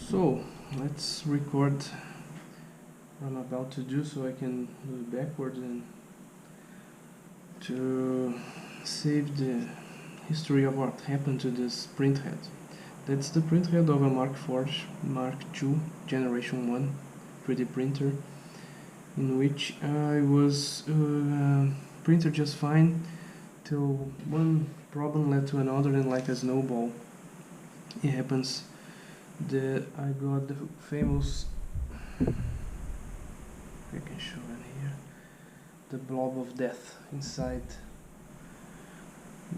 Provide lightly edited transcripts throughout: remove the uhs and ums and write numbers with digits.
So let's record what I'm about to do so I can do it backwards and to save the history of what happened to this printhead. That's the printhead of a Markforged Mark2 Generation 1 3D printer, in which I was printed just fine till one problem led to another, and like a snowball it happens that I got the famous, I can show it here, the blob of death inside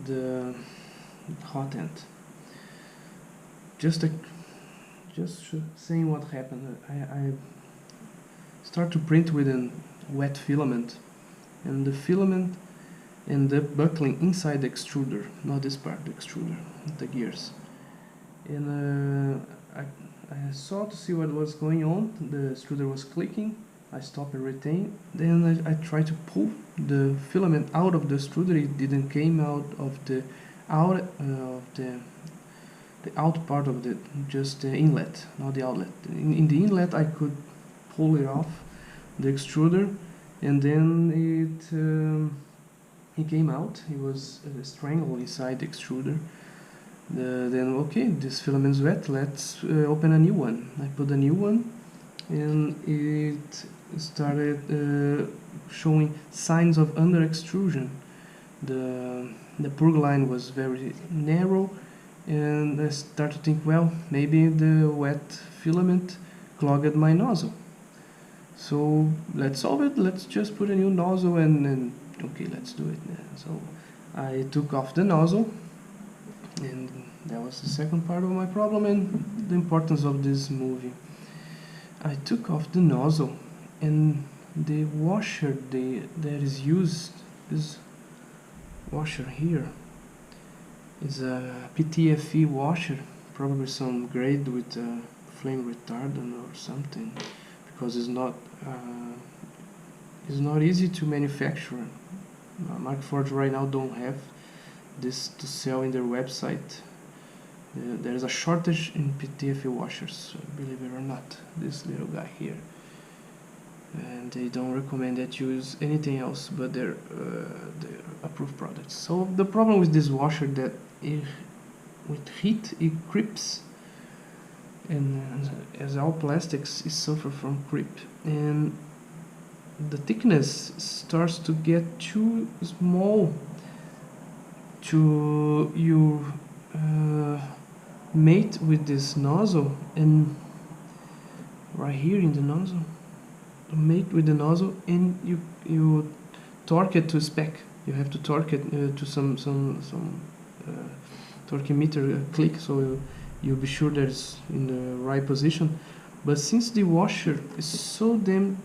the hot end. Just saying what happened. I start to print with a wet filament, and the filament ended up buckling inside the extruder, not this part, the extruder, the gears. And I saw to see what was going on. The extruder was clicking. I stopped and retained. Then I tried to pull the filament out of the extruder. It didn't came out of the out part of the, just the inlet, not the outlet. In the inlet I could pull it off the extruder, and then it came out. It was strangled inside the extruder. Then okay, this filament is wet, let's open a new one. I put a new one, and it started showing signs of under extrusion. The purge line was very narrow, and I started to think, well, maybe the wet filament clogged my nozzle. So let's solve it. Let's just put a new nozzle and okay, let's do it. So I took off the nozzle, and that was the second part of my problem and the importance of this movie. I took off the nozzle, and the washer that is used, this washer here, is a PTFE washer, probably some grade with flame retardant or something, because it's not easy to manufacture. Markforged right now don't have this to sell in their website. There is a shortage in PTFE washers, believe it or not, this little guy here. And they don't recommend that you use anything else but their approved products. So the problem with this washer that with heat it creeps, and as all plastics it suffer from creep, and the thickness starts to get too small to you mate with this nozzle, and right here in the nozzle, mate with the nozzle, and you torque it to spec. You have to torque it to some torque meter click, so you'll be sure that it's in the right position. But since the washer is so damn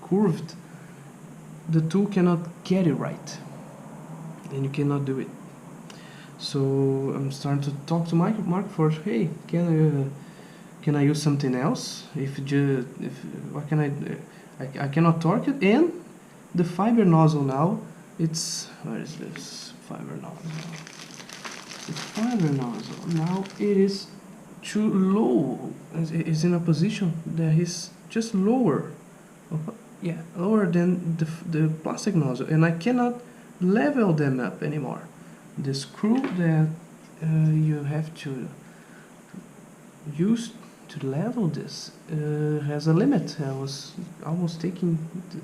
curved, the tool cannot get it right, and you cannot do it. So I'm starting to talk to Markforged. Hey, can I use something else? What can I do? I cannot torque it, and the fiber nozzle now, it's, where is this fiber nozzle? The fiber nozzle now, it is too low. It's in a position that is just lower, lower than the plastic nozzle, and I cannot level them up anymore. The screw that you have to use to level this has a limit. I was almost taking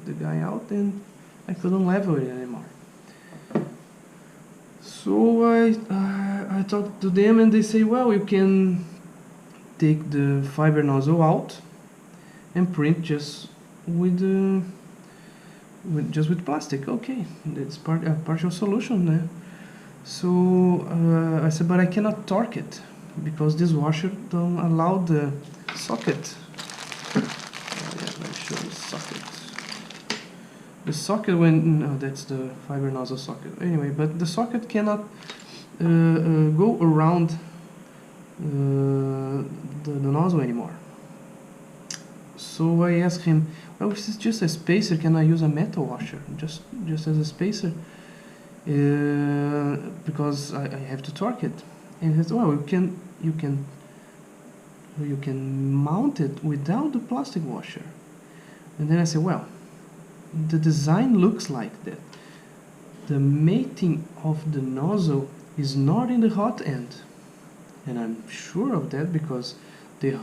the guy out, and I couldn't level it anymore. So I talked to them, and they say, well, you can take the fiber nozzle out and print just with plastic. Okay, that's a partial solution. So I said, but I cannot torque it because this washer don't allow the socket. Let me show the socket. The socket, no, that's the fiber nozzle socket. Anyway, but the socket cannot go around the nozzle anymore. So I asked him, well, if it's just a spacer, can I use a metal washer just as a spacer? Because I have to torque it. And he says, well, you can mount it without the plastic washer. And then I say, well, the design looks like that. The mating of the nozzle is not in the hot end. And I'm sure of that because the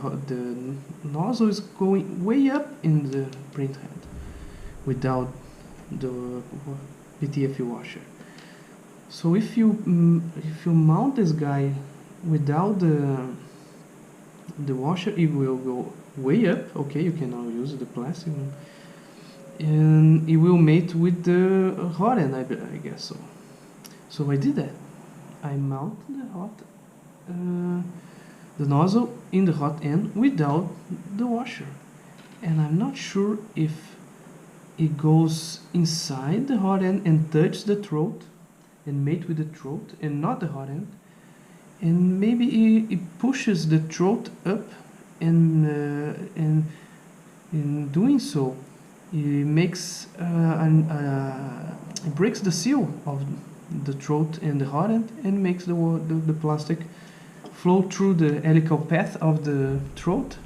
nozzle is going way up in the printhead without the PTFE washer. So if you mount this guy without the washer, it will go way up. Okay, you can now use the plastic one, and it will mate with the hot end, I guess so. So I did that. I mount the nozzle in the hot end without the washer, and I'm not sure if it goes inside the hot end and touch the throat and mate with the throat and not the hot end, and maybe it pushes the throat up, and in doing so it makes it breaks the seal of the throat and the hot end and makes the plastic flow through the helical path of the throat,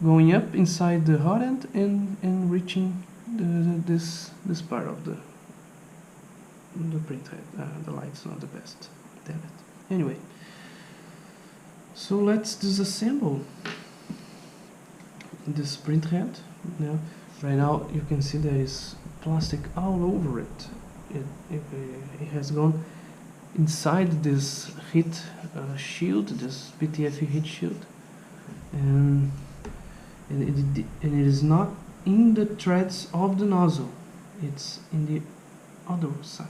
going up inside the hot end and reaching this part of the printhead. The light's not the best, damn it. Anyway, so let's disassemble this printhead. Now, right now you can see there is plastic all over it. It has gone inside this heat shield, this PTFE heat shield, and it is not in the threads of the nozzle, it's in the other side.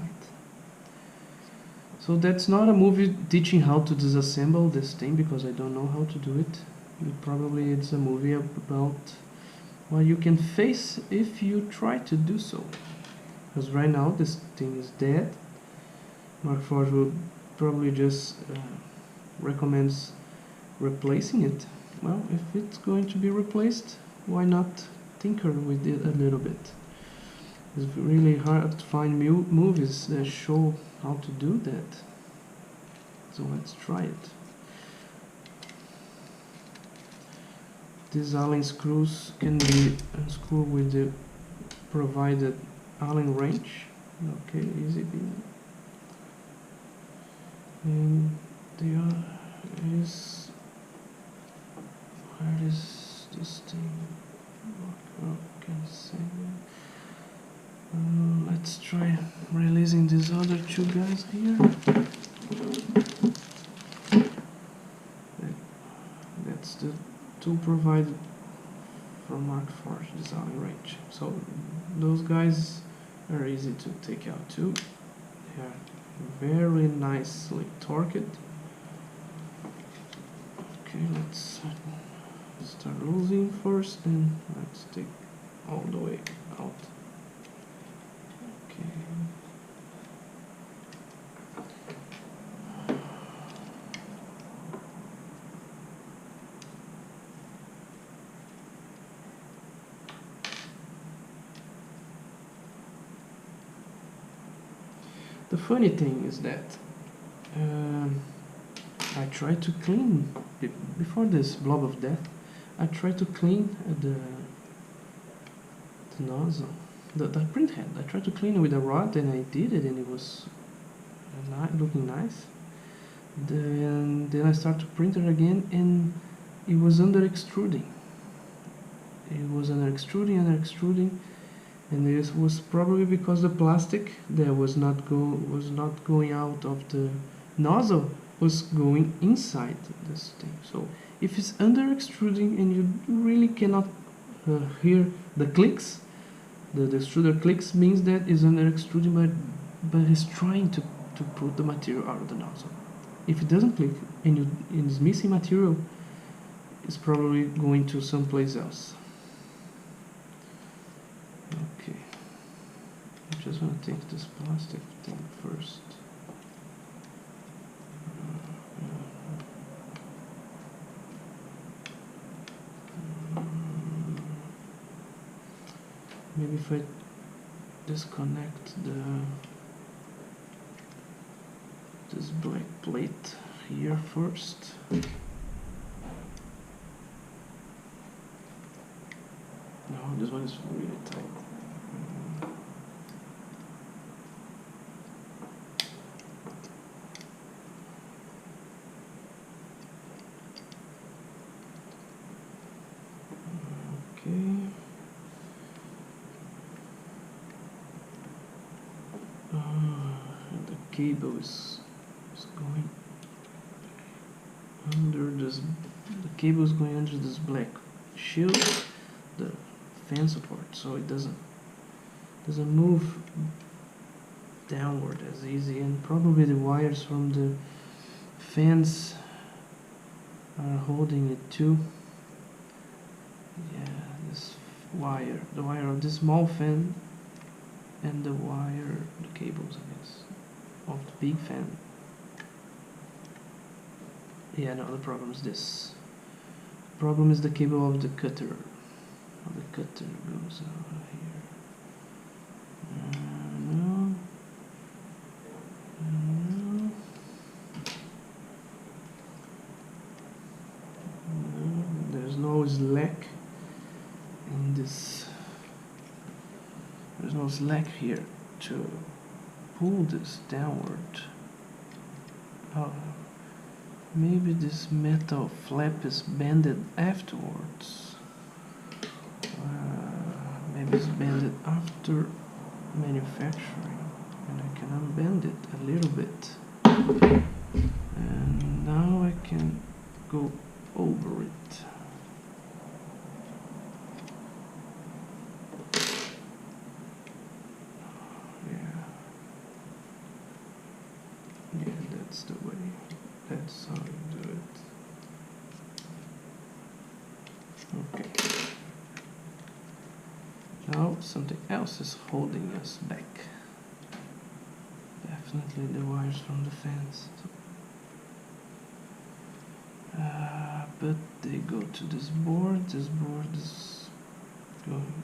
So that's not a movie teaching how to disassemble this thing, because I don't know how to do it. Probably it's a movie about what you can face if you try to do so. Because right now this thing is dead. Markforged will probably just recommends replacing it. Well, if it's going to be replaced, why not tinker with it a little bit? It's really hard to find movies that show how to do that. So let's try it. These Allen screws can be unscrewed with the provided Allen wrench. Okay, easy peasy. And the other is, where is this thing? Okay, let's try releasing these other two guys here. That's the tool provided from Markforged design range. So those guys are easy to take out too. They are very nicely torqued. Okay, let's start losing first, and let's take all the way out. Okay. The funny thing is that I tried to clean, before this blob of death, I tried to clean the nozzle, the printhead. I tried to clean it with a rod, and I did it, and it was looking nice. Then I started to print it again, and it was under extruding. It was under extruding, and this was probably because the plastic that was not going out of the nozzle was going inside this thing. So if it's under extruding and you really cannot hear the clicks, the extruder clicks, means that it's under extruding, but it's trying to put the material out of the nozzle. If it doesn't click and it's missing material, it's probably going to someplace else. Okay, I just want to take this plastic thing first. Maybe if I disconnect this black plate here first. No, this one is really tight. Okay. And the cable is going under this. The cable is going under this black shield, the fan support, so it doesn't move downward as easy, and probably the wires from the fans are holding it too. Yeah, this wire, the wire of this small fan, and the wire, the cables, I guess, of the big fan. Yeah, no, the problem is this. The problem is the cable of the cutter. The cutter goes over here. No. No. No. There's no slack in this. There's no slack here to pull this downward. Oh, maybe this metal flap is bended afterwards. Maybe it's bended after manufacturing, and I can unbend it a little bit, and now I can go over it. Yeah, that's the way, that's how you do it. Okay. Now something else is holding us back. Definitely the wires from the fans. But they go to this board. This board is going.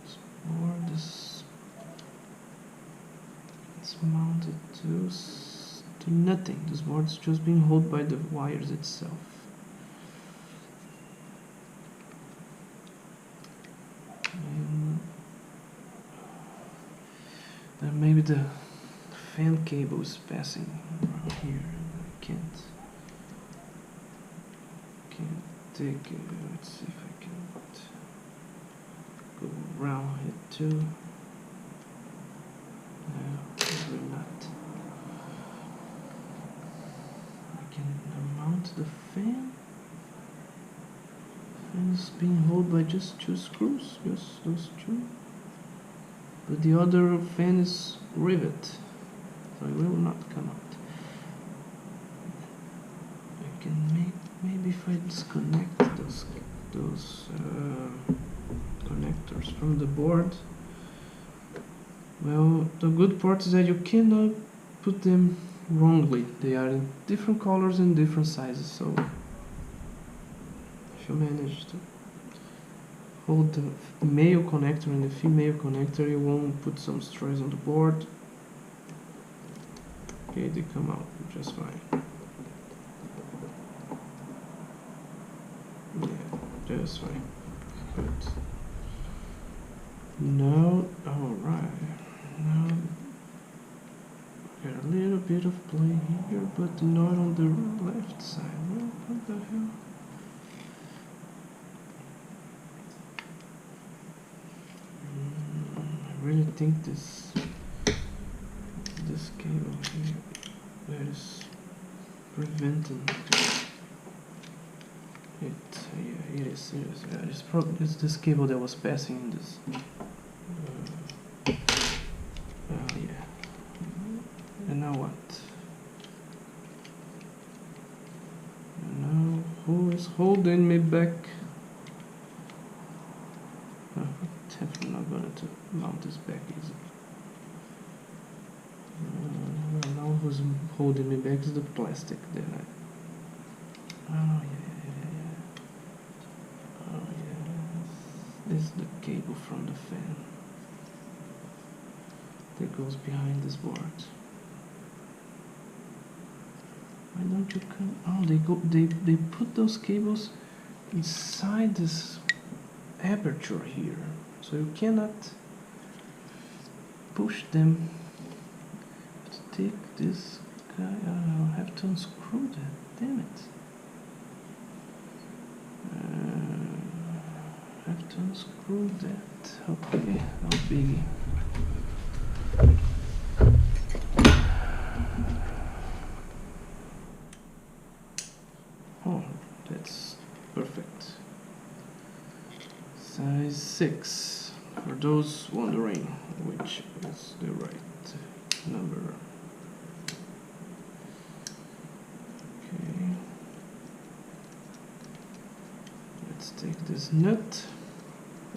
This board is it's mounted to nothing. This board is just being held by the wires itself. And maybe the fan cable is passing around here, and I can't take it. Let's see if I can go around it too. No, probably not. I can mount the fan. And it's being held by just 2 screws, just those 2. But the other fan is rivet, so it will not come out. I can maybe if I disconnect those connectors from the board. Well, the good part is that you cannot put them wrongly. They are in different colors and different sizes, so if you manage to hold the male connector and the female connector, you won't put some stress on the board. Okay, they come out just fine. Yeah, just fine. Good. Now, alright. Now, got a little bit of play here, but not on the left side. What the hell? I really think this cable here that is preventing it. Yeah, it is. Yeah, it's this cable that was passing in this. Yeah. And now what? And now who is holding me back? Definitely not going to mount this back easily. Now who's holding me back is the plastic there. Oh yeah. Oh yeah. This is the cable from the fan that goes behind this board. Why don't you come? Oh, they put those cables inside this aperture here, so you cannot push them. Let's take this guy. I'll have to unscrew that. Damn it! I have to unscrew that. Okay, no biggie. Oh, that's perfect. Size 6, for those wondering which is the right number. Okay. Let's take this nut.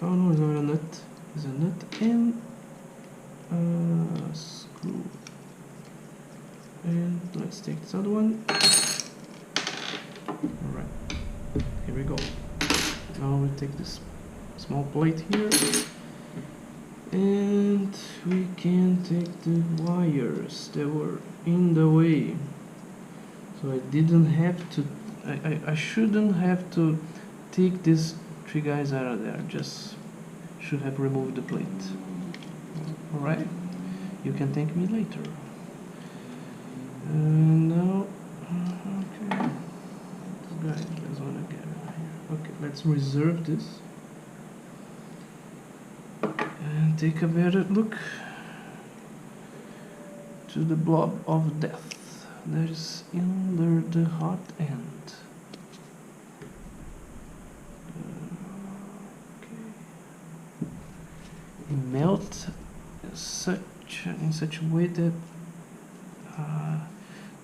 Oh no, it's not a nut. It's a nut and a screw. And let's take this other one. Alright, here we go. Now we take this small plate here and we can take the wires that were in the way. So I didn't have to, I shouldn't have to take these 3 guys out of there, just should have removed the plate. Alright, you can thank me later. Now, okay. Guys, there's one again here. Okay, let's reserve this and take a better look to the blob of death that is under the hot end. Okay. It melts in such a way that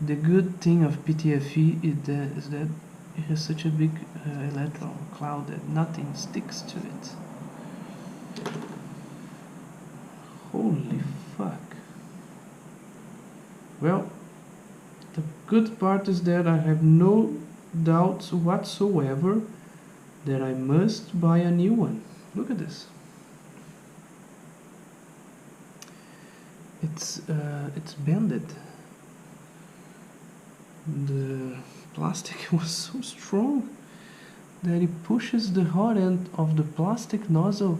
the good thing of PTFE is that it has such a big electron cloud that nothing sticks to it. Holy fuck. Well, the good part is that I have no doubts whatsoever that I must buy a new one. Look at this. It's bended. The plastic was so strong that it pushes the hot end of the plastic nozzle